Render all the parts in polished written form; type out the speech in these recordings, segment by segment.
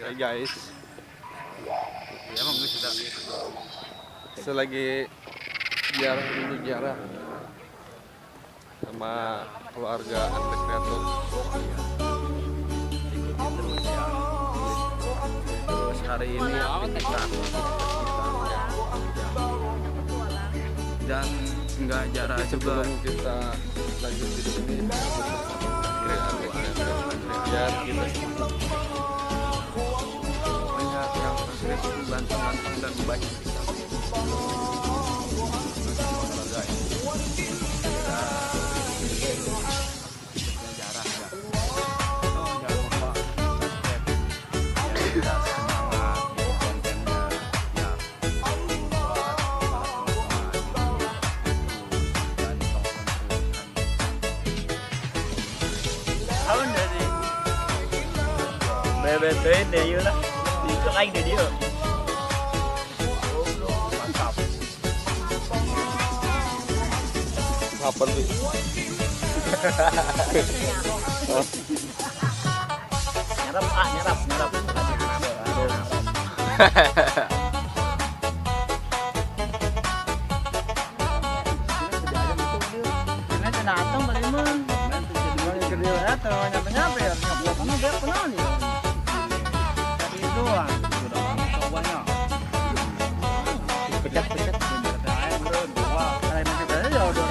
Hey guys, Ya emang sudah. selagi ziarah dulu ziarah sama keluarga Andre Kreator. Terus ya. Terus hari ini aktivitas dan nggak jarang juga. Sebelum kita lanjut video ini, ya kita Banyak yang terus ganteng-ganteng dan baik kita. Jarah ya. Oh, jangan lupa subscribe. Biar kita semangat kontennya. Ya. Tahun dari BBT deh yuk lah itu lagi deh dia Mantap. apa tuh? nyerap ini datang balik mah nanti jadi orang kerja datang nyampe ya karena dia kenal nih tadi doang sudah banyak pecat dua kali masih ada ya udah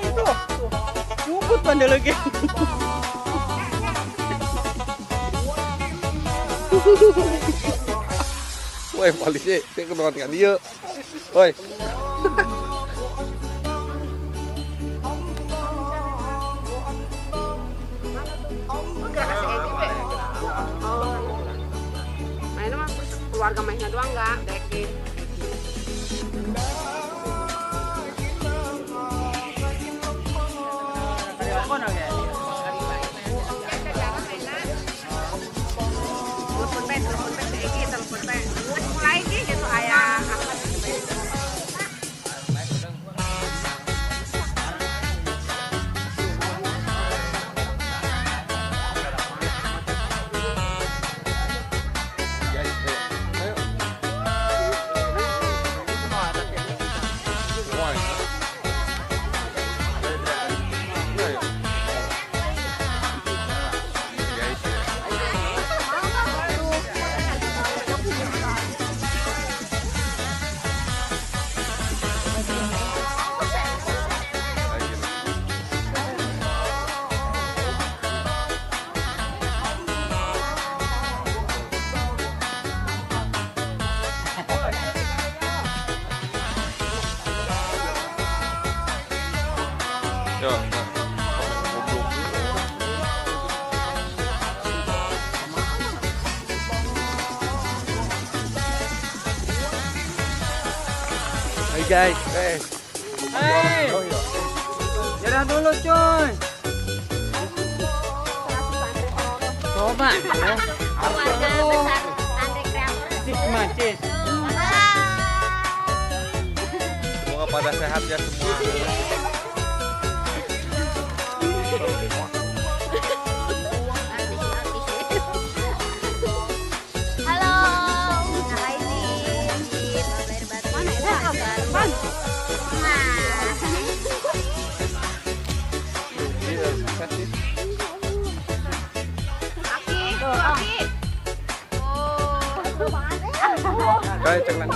itu nyubut bandel lagi Woi, polisi, dia kenalan kan dia. Woi, Mainnya mah keluarga mainnya doang enggak, dekin. Mulai gitu ayah. guys, ayo. Woi. Ayo. Guys, yo, nah, goblok. Hai guys, hei jalan dulu coy coba Keluarga besar Andre Kreator. cis macis semoga pada sehat ya semua. Halo, hai Dit. Dari Batu mana ya? Ban. Iya, kasih. Aki. Oh. Guys, cek lang.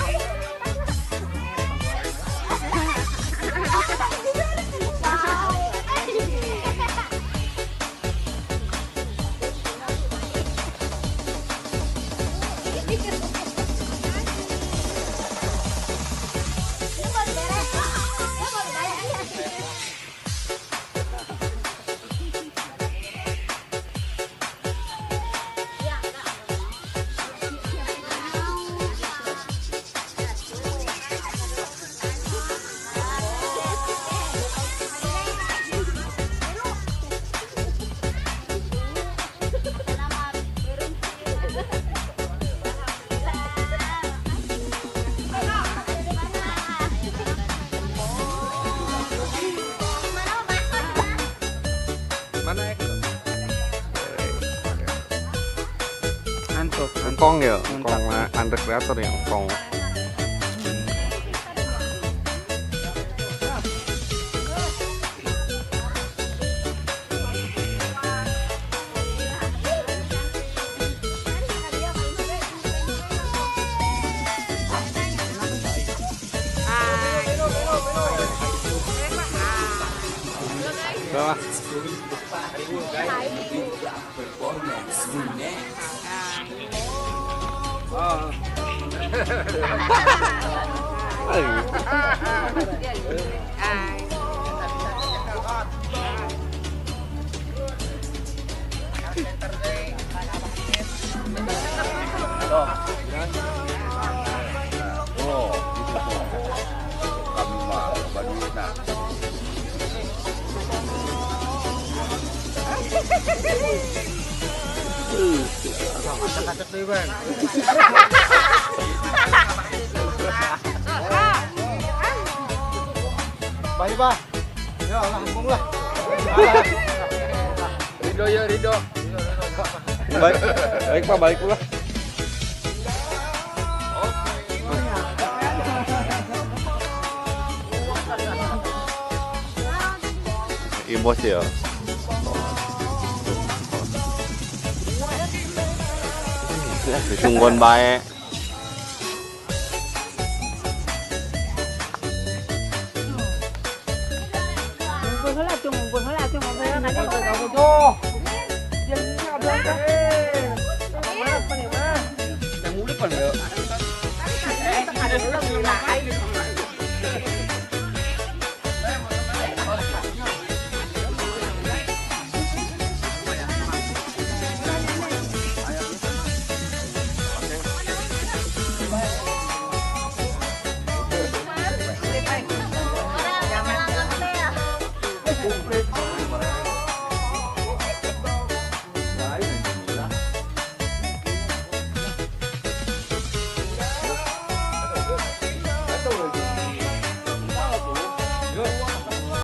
engkong ya, engkong Andre Creator ya, engkong. Berapa? Kacak deh bang. Baik pak. Ya Allah ampun lah. Ridho ya Ridho. Baik, baik Pak, balik pula. Imbos ya. Disunggon bae. Ngumpul heula cung ngobrol ka Kamu tuh. Jadinya berangkat. Yang udah kan ya.